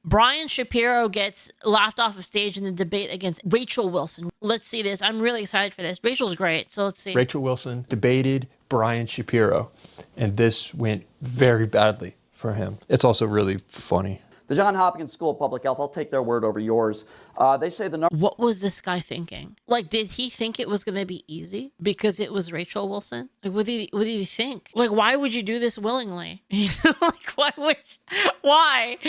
Brian Shapiro gets laughed off of stage in the debate against Rachel Wilson. Let's see this. I'm really excited for this. Rachel's great, so let's see. Rachel Wilson debated Brian Shapiro, and this went very badly for him. It's also really funny. The Johns Hopkins School of Public Health, I'll take their word over yours. They say the number... What was this guy thinking? Like, did he think it was going to be easy because it was Rachel Wilson? Like, what did he think? Like, why would you do this willingly? Like, why?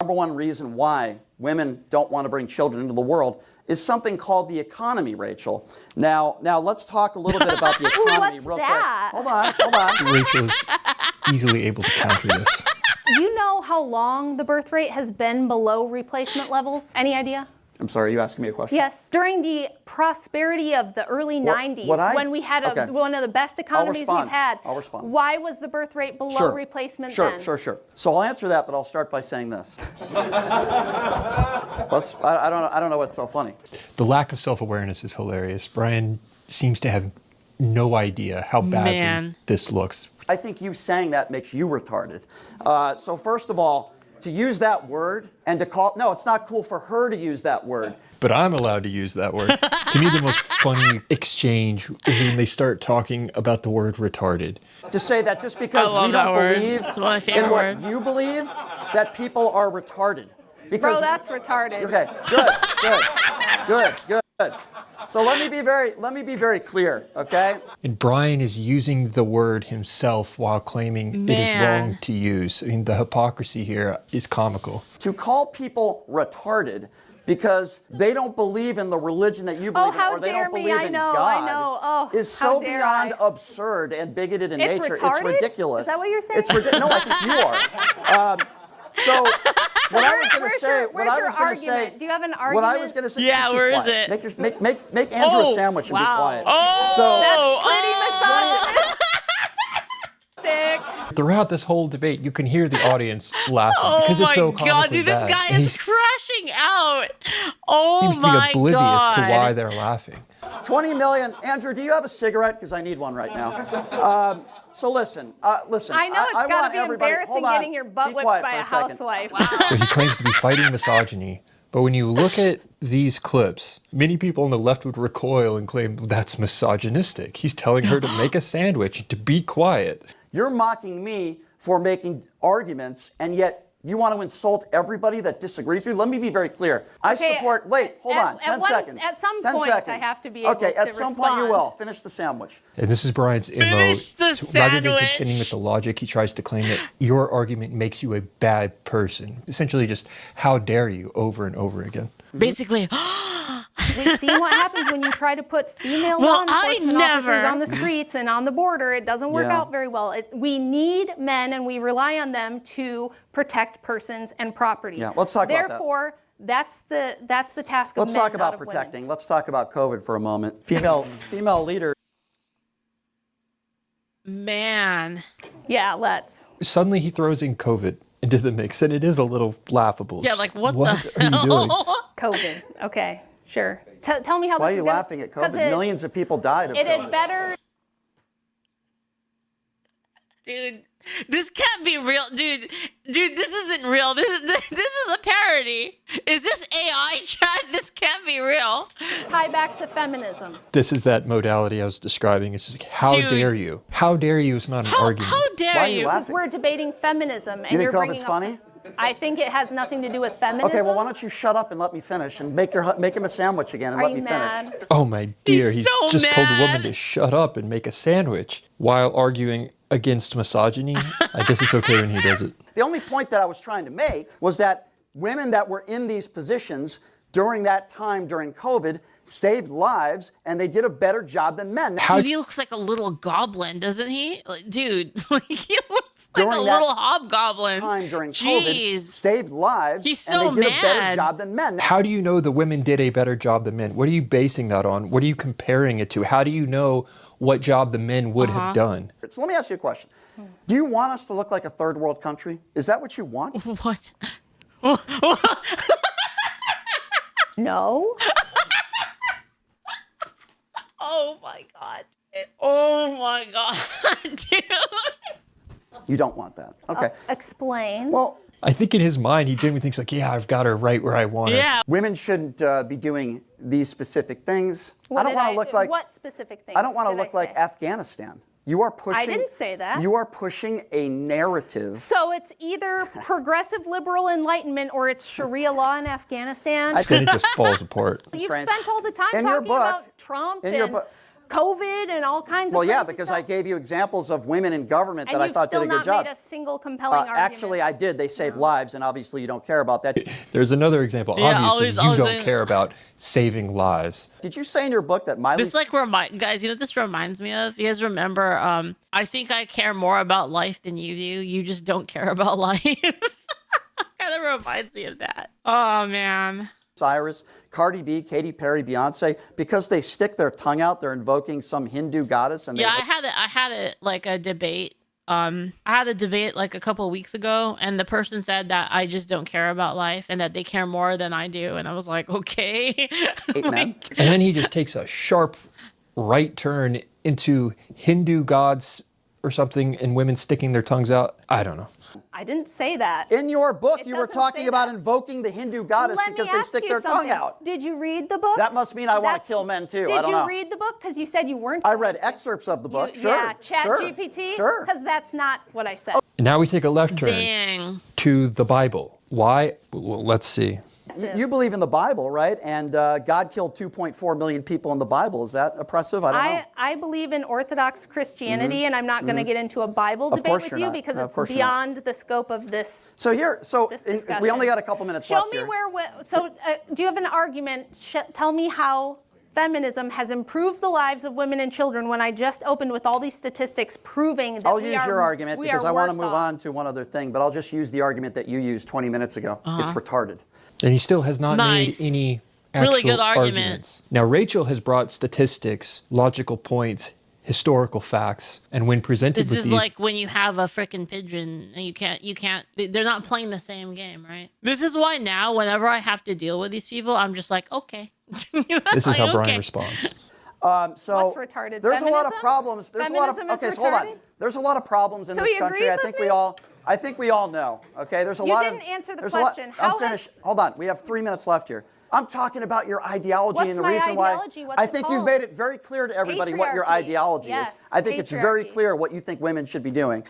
Number one reason why women don't want to bring children into the world is something called the economy, Rachel. Now let's talk a little bit about the economy real quick. Hold on. Rachel is easily able to counter this. Do you know how long the birth rate has been below replacement levels? Any idea? I'm sorry, are you asking me a question? Yes. During the prosperity of the early 90s, when we had one of the best economies we've had, I'll respond. Why was the birth rate below replacement then? Sure. So I'll answer that, but I'll start by saying this. I don't know what's so funny. The lack of self-awareness is hilarious. Brian seems to have no idea how badly this looks. I think you saying that makes you retarded. So first of all, to use that word and to call... No, it's not cool for her to use that word. But I'm allowed to use that word. To me, the most funny exchange is when they start talking about the word retarded. To say that just because we don't believe in what you believe, that people are retarded. Because, bro, that's retarded. Okay, good. So let me be very clear, okay? And Brian is using the word himself while claiming it is wrong to use. I mean, the hypocrisy here is comical. To call people retarded because they don't believe in the religion that you believe in, or they don't believe in God, is so beyond absurd and bigoted in nature. Retarded? It's ridiculous. Is that what you're saying? It's ridiculous. No, I think you are. So what I was going to say, do you have an argument? What I was going to say, yeah, where is it? Make Andrew a sandwich and be quiet. That's pretty misogynistic. Throughout this whole debate, you can hear the audience laughing because it's so comically God, dude, this bad. guy is crashing out. Seems to be oblivious to why they're laughing. 20 million. Andrew, do you have a cigarette? Because I need one right now. So listen. I know it's got to be embarrassing getting your butt whipped by a housewife. Wow. So he claims to be fighting misogyny, but when you look at these clips, many people on the left would recoil and claim that's misogynistic. He's telling her to make a sandwich, to be quiet. You're mocking me for making arguments, and yet you want to insult everybody that disagrees with you? Let me be very clear. I support... Wait, hold on. 10 seconds. At some point, I have to be able to respond. Okay, at some point you will. Finish the sandwich. And this is Brian's MO. Rather than contending with the logic, he tries to claim that your argument makes you a bad person. Essentially just, how dare you, over and over again. Basically... We've seen what happens when you try to put female law enforcement officers on the streets and on the border. It doesn't work out very well. We need men, and we rely on them to protect persons and property. Yeah, let's talk about that. Therefore, that's the task of men. Let's talk about protecting. Women. Let's talk about COVID for a moment. Female leader. Man. Yeah, let's. Suddenly he throws in COVID into the mix, and it is a little laughable. Yeah, like what are you doing? COVID. Okay. Sure. Tell me how Why this is are you laughing at COVID? Millions of people died of COVID. It had better... Dude, this can't be real. Dude, this isn't real. This is a parody. Is this AI chat? This can't be real. Tie back to feminism. This is that modality I was describing. It's just like, how dare you? How dare you is not an argument. How dare Why are you you? laughing? We're debating feminism, and You think you're bringing COVID's up... funny? I think it has nothing to do with feminism. Okay, well, why don't you shut up and let me finish and make him a sandwich again and let me finish. Oh, my dear. He's so just told the woman mad. to shut up and make a sandwich while arguing against misogyny. I guess it's okay when he does it. The only point that I was trying to make was that women that were in these positions during that time, during COVID, saved lives, and they did a better job than men. Dude, he looks like a little goblin, doesn't he? Like, dude, he looks like a little hobgoblin. Time during COVID, saved lives, He's so and they did a better job than men. How do you know the women did a better job than men? What are you basing that on? What are you comparing it to? How do you know what job the men would have done? So let me ask you a question. Do you want us to look like a third world country? Is that what you want? What? No. Oh my God. Oh my God, dude. You don't want that. Okay. Explain. Well, I think in his mind, he genuinely thinks like, yeah, I've got her right where I want her. Yeah. Women shouldn't be doing these specific things. I don't want to look like what specific things? I don't want to look like Afghanistan. You are pushing. I didn't say that. You are pushing a narrative. So it's either progressive liberal enlightenment or it's Sharia law in Afghanistan. Then it just falls apart. You've spent all the time In your talking book- about Trump in your and book- COVID and all kinds of Well, yeah, crazy because stuff. I gave you examples of women in government that and I thought did a you've good still not job. made a single compelling argument. Actually, I did. They saved lives, and obviously you don't care about that. There's another example. Yeah, Obviously, always you don't care about saving lives. Did you say in your book that Miley? This guys, you know what this reminds me of? You guys remember, I think I care more about life than you do. You just don't care about life. Kind of reminds me of that. Oh, man. Cyrus, Cardi B, Katy Perry, Beyonce, because they stick their tongue out, they're invoking some Hindu goddess. And Yeah, I had a debate. I had a debate like a couple of weeks ago, and the person said that I just don't care about life and that they care more than I do. And I was like, okay. Amen. And then he just takes a sharp right turn into Hindu gods or something and women sticking their tongues out. I don't know. I didn't say that. In your book, It you were doesn't talking say about that. invoking the Hindu goddess Let because me they ask stick you their tongue something. out. Did you read the book? That must mean I want to That's- kill men too. Did I don't you know. read the book? Because you said you weren't. I going read to. excerpts of the book. You- Sure. Yeah, Chat sure, GPT. Sure. Because that's not what I said. And now we take a left turn Dang. to the Bible. Why? Well, let's see. You believe in the Bible, right? And God killed 2.4 million people in the Bible. Is that oppressive? I don't know. I believe in Orthodox Christianity, and I'm not going to get into a Bible Of debate course with you're you not. because No, of it's course you're not. beyond the scope of this. So This discussion. we only got a couple minutes Show left me here. do you have an argument? Tell me how feminism has improved the lives of women and children when I just opened with all these statistics proving that I'll use your argument we because are I want to worse move off. on to one other thing, but I'll just use the argument that you used 20 minutes ago. It's retarded. And he still has not Nice. made any actual Really good argument. arguments. Now, Rachel has brought statistics, logical points, historical facts, and when presented This with is these, like when you have a freaking pigeon and you can't, they're not playing the same game, right? This is why now, whenever I have to deal with these people, I'm just like, okay. this is how Brian Okay. responds. So What's retarded? There's a lot of Feminism? problems. There's Feminism a lot of is so hold on. retarded? There's a lot of problems in So this he country. agrees I with think we all know. Okay, there's a You lot didn't of. answer the there's a lot- question. I'm How has- finished. Hold on. We have 3 minutes left here. I'm talking about your ideology What's and the my reason ideology? why. What's I it think you've called? made it very clear to everybody what your Patriarchy. ideology Yes, is. I think it's very patriarchy. clear what you think women should be doing.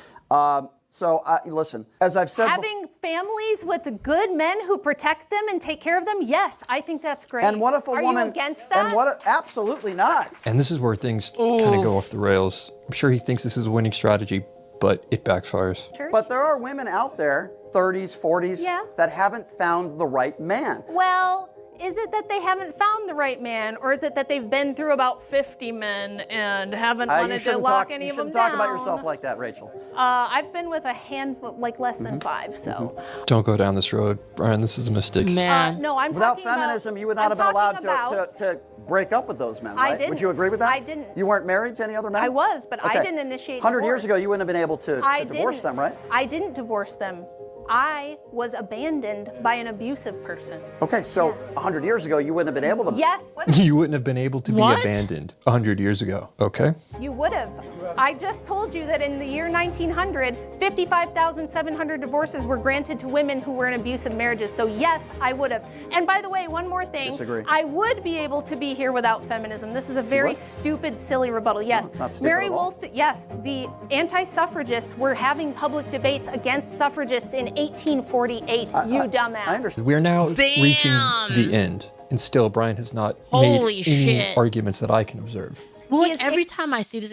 Listen, as I've said before. Having families with good men who protect them and take care of them, yes, I think that's great. And what if a Are woman? you against that? And absolutely not. And this is where things kind of go off the rails. I'm sure he thinks this is a winning strategy, but it backfires. Church? But there are women out there, 30s, 40s, Yeah. that haven't found the right man. Well, is it that they haven't found the right man, or is it that they've been through about 50 men and haven't You wanted to shouldn't lock talk, any you of them shouldn't talk down? about yourself like that, Rachel. I've been with a handful, like less Mm-hmm. than 5, so. Don't go down this road, Brian. This is a mistake. Man. No, I'm Without talking feminism, about, you would not have been I'm allowed talking about- to break up with those men, I right? Would you didn't. agree with that? I didn't. You weren't married to any other men? I was, but I Okay. didn't initiate 100 years divorce. ago, you wouldn't have been able to divorce them, right? I didn't divorce them. I was abandoned by an abusive person. Okay, so Yes. 100 years ago, you wouldn't have been able to. Yes, You wouldn't have been able to be What? abandoned 100 years ago, okay? you would have. I just told you that in the year 1900, 55,700 divorces were granted to women who were in abusive marriages. So yes, I would have. And by the way, one more thing. Disagree. I would be able to be here without feminism. This is a very would? stupid, silly rebuttal. Yes. it's not stupid Mary at all. Wollstonecraft, yes, the anti-suffragists were having public debates against suffragists in 1848, you dumbass. I understand. We're now Damn. reaching the end, and still Brian has not Holy made any shit. arguments that I can observe. Well, He like is- every time I see this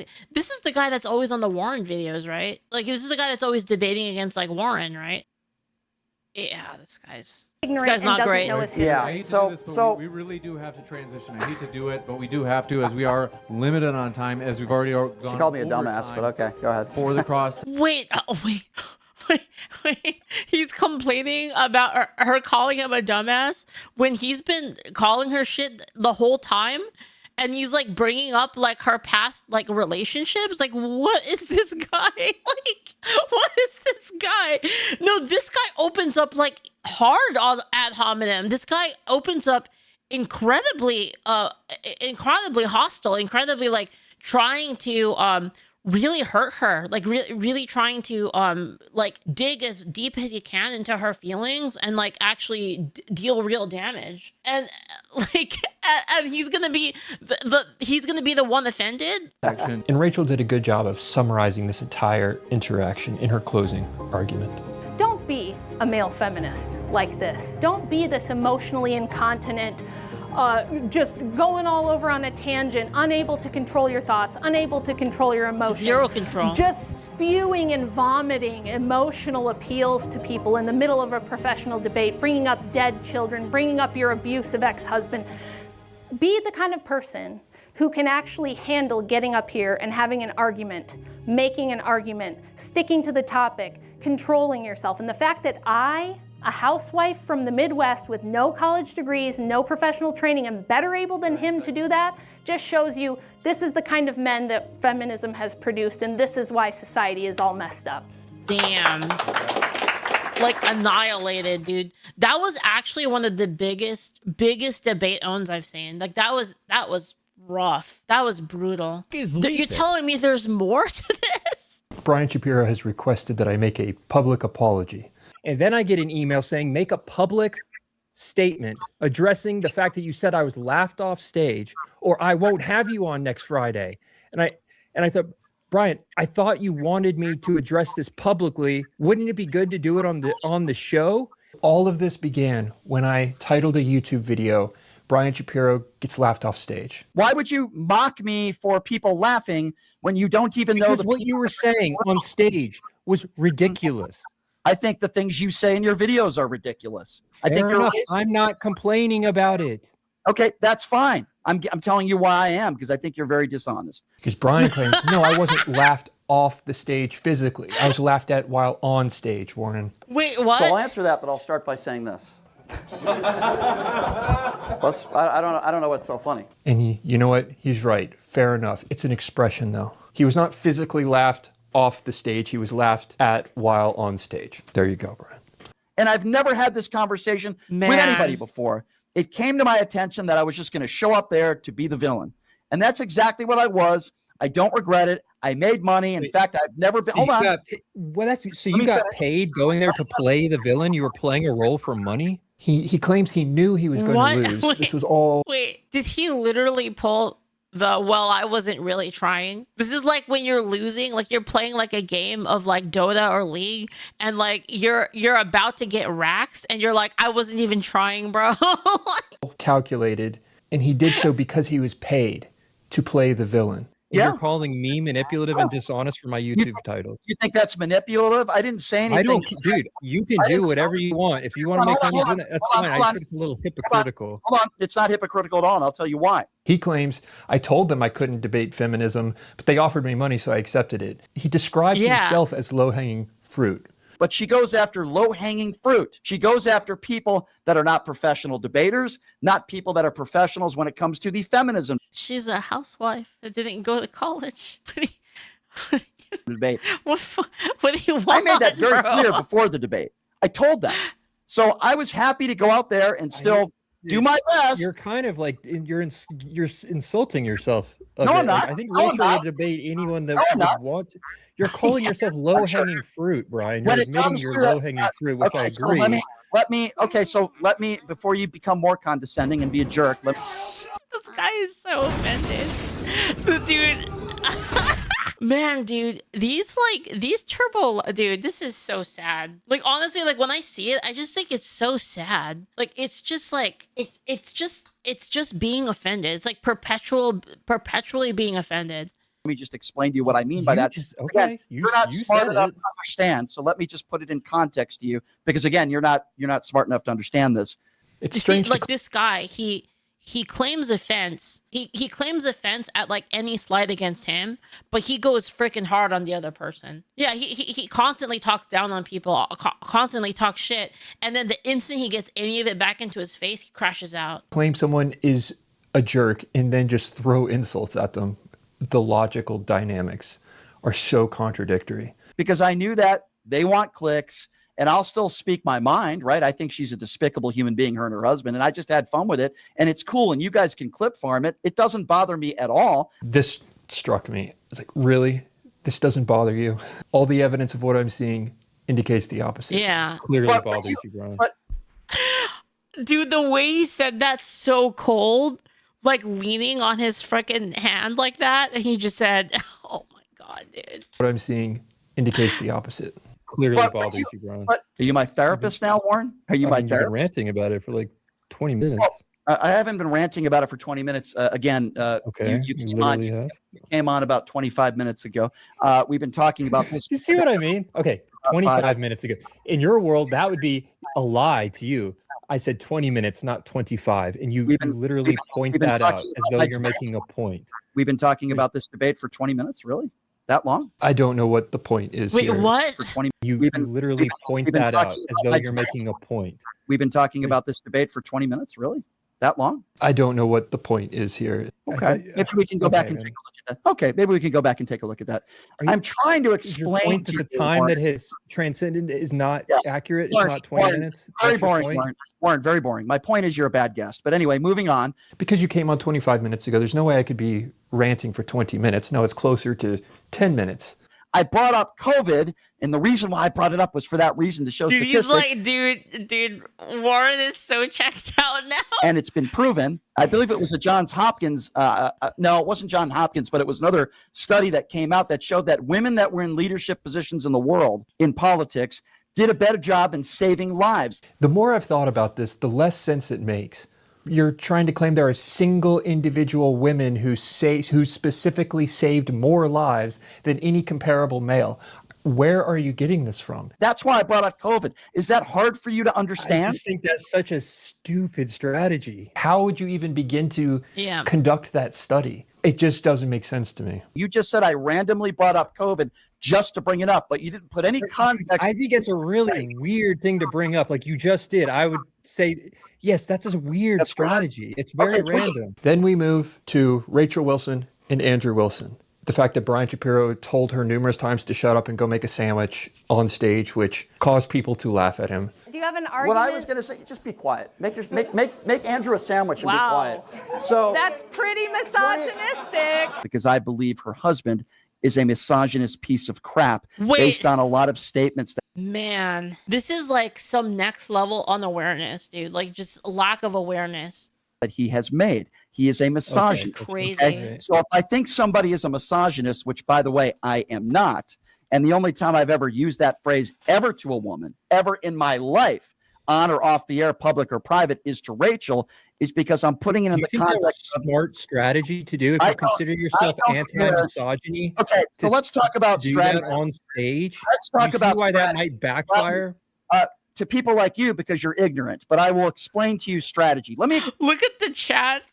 is the guy that's always on the Warren videos, right? Like this is the guy that's always debating against like Warren, right? Yeah, this guy's Ignorant not and doesn't great. know his history. Yeah. I hate to So- do this, but so- we really do have to transition. I hate to do it, but we do have to, as we are limited on time, as we've already gone. She called me a over dumbass, time but okay, go ahead. For the cross. Wait. He's complaining about her calling him a dumbass when he's been calling her shit the whole time. And he's like bringing up like her past like relationships. Like, what is this guy? Like, what is this guy? No, this guy opens up like hard on ad hominem. This guy opens up incredibly hostile, incredibly like trying to really hurt her, like really trying to like dig as deep as he can into her feelings and like actually deal real damage. And like and he's gonna be the one offended. And Rachel did a good job of summarizing this entire interaction in her closing argument. Don't be a male feminist like this. Don't be this emotionally incontinent, just going all over on a tangent, unable to control your thoughts, unable to control your emotions. Zero control. Just spewing and vomiting emotional appeals to people in the middle of a professional debate, bringing up dead children, bringing up your abusive ex-husband. Be the kind of person who can actually handle getting up here and having an argument, making an argument, sticking to the topic, controlling yourself. And the fact that I, a housewife from the Midwest with no college degrees, no professional training, am better able than him to do that, just shows you this is the kind of men that feminism has produced, and this is why society is all messed up. Damn. Like annihilated, dude. That was actually one of the biggest debate owns I've seen. Like that was rough. That was brutal. You're telling me there's more to this? Brian Shapiro has requested that I make a public apology. And then I get an email saying, make a public statement addressing the fact that you said I was laughed off stage, or I won't have you on next Friday. And I thought, Brian, I thought you wanted me to address this publicly. Wouldn't it be good to do it on the show? All of this began when I titled a YouTube video, Brian Shapiro gets laughed off stage. Why would you mock me for people laughing when you don't even know what you were saying on stage was ridiculous. I think the things you say in your videos are ridiculous. Fair enough. I'm not complaining about it. Okay, that's fine. I'm telling you why I am, because I think you're very dishonest. Because Brian claims, no, I wasn't laughed off the stage physically. I was laughed at while on stage, Warren. Wait, what? So I'll answer that, but I'll start by saying this. I don't know what's so funny. And you know what? He's right. Fair enough. It's an expression, though. He was not physically laughed off the stage. He was laughed at while on stage. There you go, Brian. And I've never had this conversation with anybody before. It came to my attention that I was just going to show up there to be the villain. And that's exactly what I was. I don't regret it. I made money. In fact, I've never been. Hold on. You got paid going there to play the villain? You were playing a role for money? He claims he knew he was going to lose. Wait, this was all. Wait, did he literally pull well, I wasn't really trying? This is like when you're losing, like you're playing like a game of like Dota or League, and like you're about to get raxed, and you're like, I wasn't even trying, bro. Calculated, and he did so because he was paid to play the villain. You're calling me manipulative and dishonest for my YouTube title. You think that's manipulative? I didn't say anything. I don't, dude. You can do whatever you want. If you want to make money doing it, that's fine. I think it's a little hypocritical. Hold on. It's not hypocritical at all, and I'll tell you why. He claims, I told them I couldn't debate feminism, but they offered me money, so I accepted it. He described himself as low-hanging fruit. But she goes after low-hanging fruit. She goes after people that are not professional debaters, not people that are professionals when it comes to the feminism She's a housewife that didn't go to college. debate. What do you want? I made that very clear before the debate. I told them. So I was happy to go out there and still do my best. You're kind of like you're insulting yourself. No, I'm not. I think Rachel would debate anyone that would want to. You're calling yourself low-hanging fruit, Brian. You're admitting you're low-hanging fruit, which I agree. So let me, before you become more condescending and be a jerk, This guy is so offended. Dude. Man, dude, these turbo, dude, this is so sad. Like, honestly, like when I see it, I just think it's so sad. Like, it's just like, it's just being offended. It's like perpetually being offended. Let me just explain to you what I mean by that. Okay. You're not smart enough to understand. So let me just put it in context to you, because again, you're not smart enough to understand this. It's strange. Like this guy, he claims offense. He claims offense at like any slight against him, but he goes freaking hard on the other person. Yeah, he constantly talks down on people, constantly talks shit, and then the instant he gets any of it back into his face, he crashes out. Claim someone is a jerk and then just throw insults at them. The logical dynamics are so contradictory. Because I knew that they want clicks. And I'll still speak my mind, right? I think she's a despicable human being, her and her husband. And I just had fun with it. And it's cool. And you guys can clip farm it. It doesn't bother me at all. This struck me. It's like, really? This doesn't bother you. All the evidence of what I'm seeing indicates the opposite. Yeah. Clearly bothers you, Brian. Dude, the way he said that's so cold, like leaning on his freaking hand like that, and he just said, "Oh my god, dude." What I'm seeing indicates the opposite. Clearly bothers you, Brian. Are you my therapist now, Warren? Are you my You've been therapist? ranting about it for like 20 minutes. I haven't been ranting about it for 20 minutes. Again, Okay, you you came on about 25 minutes ago. We've been talking about this. You see what I mean? Okay, 25 minutes ago. In your world, that would be a lie to you. I said 20 minutes, not 25. And you literally point that out as though you're making a point. We've been talking about this debate for 20 minutes, really? That long? I don't know what the point is Wait, here. what? For 20 You literally point that out as though you're making a point. We've been talking about this debate for 20 minutes, really? That long? I don't know what the point is here. Okay. Maybe we can go back and take a look at that. Okay, maybe we can go back and take a look at that. I'm trying to explain point to that the you, time Warren. that has transcended is not accurate. It's Warren, not 20 minutes. Very That's your boring, point? Warren, very boring. My point is you're a bad guest. But anyway, moving on. Because you came on 25 minutes ago, there's no way I could be ranting for 20 minutes. No, it's closer to 10 minutes. I brought up COVID, and the reason why I brought it up was for that reason, to show Dude, statistics. he's like, dude, Warren is so checked out now. And it's been proven. I believe it was a Johns Hopkins. No, it wasn't Johns Hopkins, but it was another study that came out that showed that women that were in leadership positions in the world in politics did a better job in saving lives. The more I've thought about this, the less sense it makes. You're trying to claim there are single individual women who specifically saved more lives than any comparable male. Where are you getting this from? That's why I brought up COVID. Is that hard for you to I understand? just think that's such a stupid strategy. How would you even begin to conduct that study? It just doesn't make sense to me. You just said I randomly brought up COVID just to bring it up, but you didn't put any context. I think it's a really weird thing to bring up, like you just did. I would say, yes, that's a weird strategy. It's very random. Then we move to Rachel Wilson and Andrew Wilson. The fact that Brian Shapiro told her numerous times to shut up and go make a sandwich on stage, which caused people to laugh at him. Do you have an argument? What I was going to say, just be quiet. Make Andrew a sandwich and be quiet. So that's pretty misogynistic. Because I believe her husband is a misogynist piece of crap based on a lot of statements that Man, this is like some next level unawareness, dude. Like just lack of awareness. that he has made. He is a misogynist. This is crazy. Okay? So if I think somebody is a misogynist, which by the way, I am not, and the only time I've ever used that phrase ever to a woman, ever in my life, on or off the air, public or private, is to Rachel, is because I'm putting it in the context of a smart strategy to do if you consider yourself anti-misogyny. Okay, so let's talk about strategy on stage. Let's talk about why that might backfire. To people like you because you're ignorant, but I will explain to you strategy. Let me look at the chat.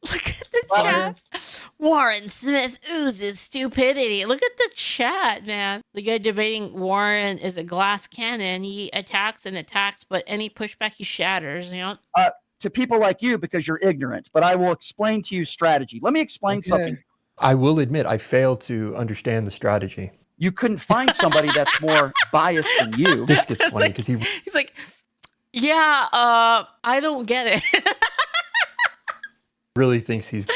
Look at the chat. Warren Smith oozes stupidity. Look at the chat, man. The guy debating Warren is a glass cannon. He attacks and attacks, but any pushback he shatters, you know? To people like you because you're ignorant, but I will explain to you strategy. Let me explain something. I will admit I failed to understand the strategy. You couldn't find somebody that's more biased than you. This gets funny because he's like, yeah, I don't get it. really thinks he's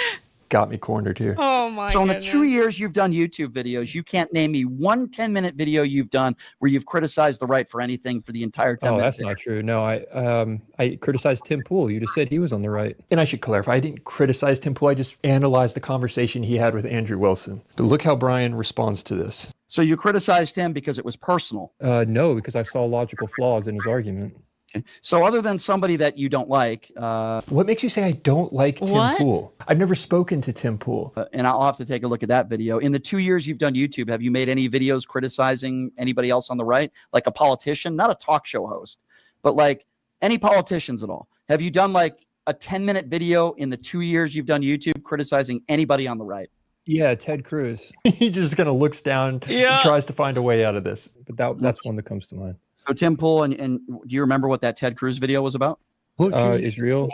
got me cornered here. Oh my So in goodness. the 2 years you've done YouTube videos, you can't name me one 10-minute video you've done where you've criticized the right for anything for the entire 10 minutes. That's not true. No, I criticized Tim Pool. You just said he was on the right. And I should clarify, I didn't criticize Tim Pool. I just analyzed the conversation he had with Andrew Wilson. But look how Brian responds to this. So you criticized him because it was personal. No, because I saw logical flaws in his argument. Okay. So other than somebody that you don't like, what makes you say I don't like Tim Pool? I've never spoken to Tim Pool. And I'll have to take a look at that video. In the 2 years you've done YouTube, have you made any videos criticizing anybody else on the right? Like a politician, not a talk show host, but like any politicians at all? Have you done like a 10-minute video in the 2 years you've done YouTube criticizing anybody on the right? Yeah, Ted Cruz. He just kind of looks down and tries to find a way out of this. But that's one that comes to mind. So Tim Pool, and do you remember what that Ted Cruz video was about? Israel.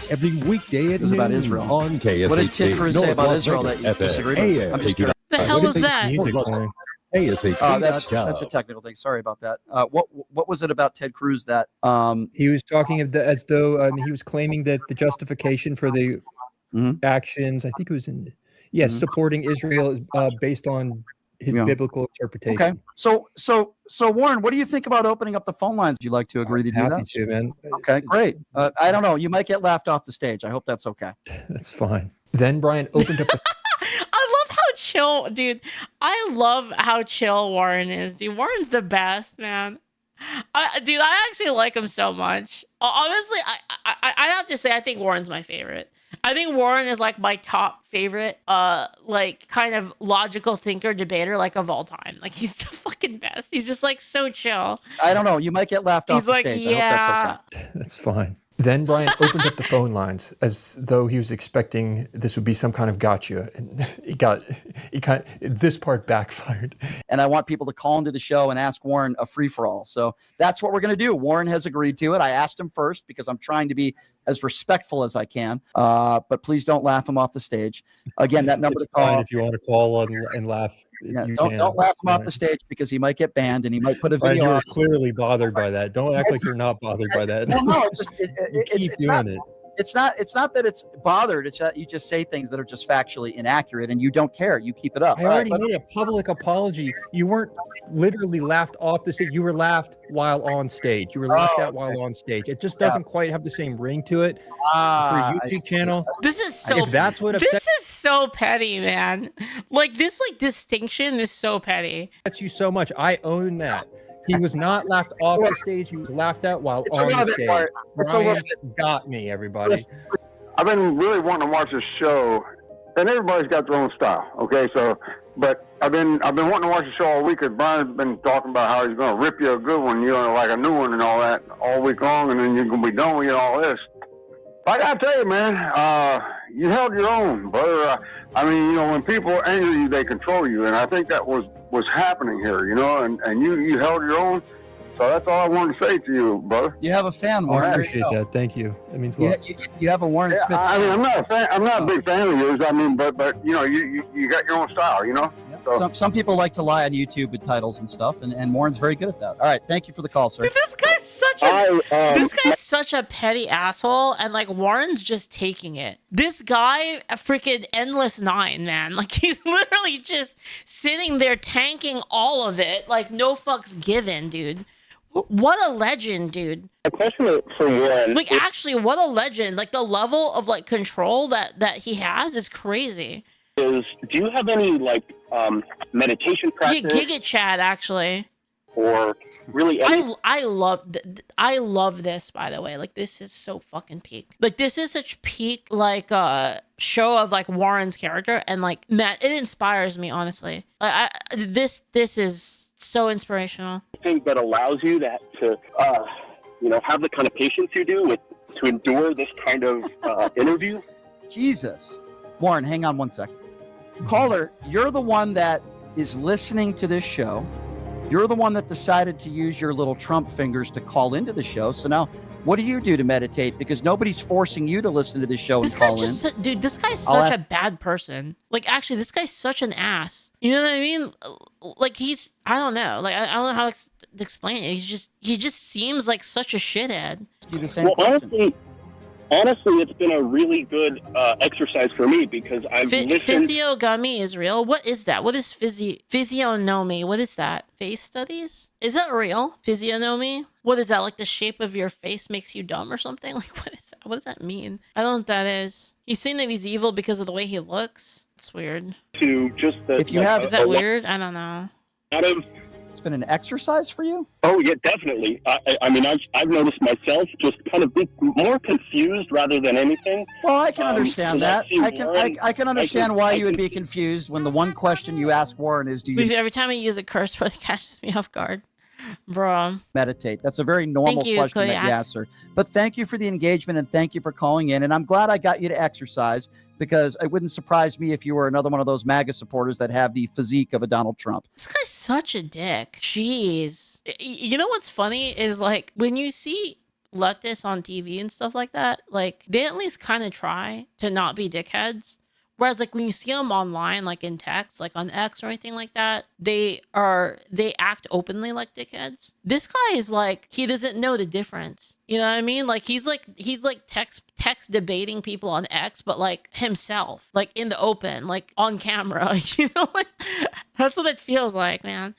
Every weekday it was about Israel. On KSHD. What did Ted Cruz say about Israel that you disagree with? I'm just kidding. The hell was that? That's a technical thing. Sorry about that. What was it about Ted Cruz that he was talking as though he was claiming that the justification for the actions, I think it was in supporting Israel is based on his biblical interpretation. Okay. So Warren, what do you think about opening up the phone lines? Would you like to agree to do that? Happy to, man. Okay, great. I don't know. You might get laughed off the stage. I hope that's okay. That's fine. Then Brian opened up the I love how chill, dude. I love how chill Warren is, dude. Warren's the best, man. Dude, I actually like him so much. Honestly, I have to say, I think Warren's my favorite. I think Warren is like my top favorite, like kind of logical thinker, debater, like of all time. Like he's the fucking best. He's just like so chill. I don't know. You might get laughed off He's the like, stage. yeah. I hope that's okay. That's fine. Then Brian opened up the phone lines as though he was expecting this would be some kind of gotcha, and this part backfired. And I want people to call into the show and ask Warren a free-for-all. So that's what we're going to do. Warren has agreed to it. I asked him first because I'm trying to be as respectful as I can. But please don't laugh him off the stage. Again, that number to call. If you want to call and laugh, yeah, don't laugh him off the stage because he might get banned and he might put a video. You're clearly bothered by that. Don't act like you're not bothered by that. Well, no, It's not. It's not that it's bothered. It's that you just say things that are just factually inaccurate and you don't care. You keep it up. I already made a public apology. You weren't literally laughed off the stage. You were laughed while on stage. You were laughed at while on stage. It just doesn't quite have the same ring to it. For a YouTube channel. This is so. If that's what this is so petty, man. Like this, like distinction is so petty. That's you so much. I own that. He was not laughed off the stage. He was laughed at while on the stage. Brian got me, everybody. I've been really wanting to watch this show, and everybody's got their own style. Okay, so, but I've been wanting to watch the show all week because Brian's been talking about how he's going to rip you a good one, like a new one and all that, all week long, and then you're going to be done with all this. I got to tell you, man, you held your own, brother. I mean, when people anger you, they control you, and I think that was happening here, and you held your own. So that's all I wanted to say to you, brother. You have a fan, Warren. I appreciate that. Thank you. That means a lot. You have a Warren Smith. I mean, I'm not a fan. I'm not a big fan of yours. I mean, but you got your own style, Yeah. So. Some people like to lie on YouTube with titles and stuff, and Warren's very good at that. All right, thank you for the call, sir. Dude, this guy's such a petty asshole, and like Warren's just taking it. This guy, a freaking endless nine, man. Like he's literally just sitting there tanking all of it, like no fucks given, dude. What a legend, dude. A question for Warren. Like actually, what a legend. Like the level of like control that he has is crazy. Do you have any meditation practice? Yeah, Giga Chad actually. Or really I love this, by the way. Like this is so fucking peak. Like this is such peak like show of like Warren's character, and like man, it inspires me honestly. This is so inspirational. Thing that allows you to have the kind of patience you do to endure this kind of interview. Jesus. Warren, hang on one second. Caller, you're the one that is listening to this show. You're the one that decided to use your little Trump fingers to call into the show. So now, what do you do to meditate? Because nobody's forcing you to listen to this show and call in. Dude, this guy's such a bad person. Like, actually, this guy's such an ass. You know what I mean? Like, I don't know. Like, I don't know how to explain it. He just seems like such a shithead. Honestly, it's been a really good exercise for me because I've listened. Physiogamy is real. What is that? What is physiognomy? What is that? Face studies? Is that real? Physiognomy? What is that? Like the shape of your face makes you dumb or something? Like what is that? What does that mean? I don't know what that is. He's saying that he's evil because of the way he looks. It's weird. Is that weird? I don't know. It's been an exercise for you? Oh yeah, definitely. I mean, I've noticed myself just kind of be more confused rather than anything. Well, I can understand that. I can understand why you would be confused when the one question you ask Warren is, every time I use a curse word, it catches me off guard. Bro. Meditate. That's a very normal question that you ask, sir. But thank you for the engagement and thank you for calling in. And I'm glad I got you to exercise because it wouldn't surprise me if you were another one of those MAGA supporters that have the physique of a Donald Trump. This guy's such a dick. Jeez. You know what's funny is like when you see leftists on TV and stuff like that, like they at least kind of try to not be dickheads. Whereas like when you see them online, like in text, like on X or anything like that, they act openly like dickheads. This guy is like, he doesn't know the difference. You know what I mean? Like he's like text debating people on X, but like himself, like in the open, like on camera, you know, like that's what it feels like, man.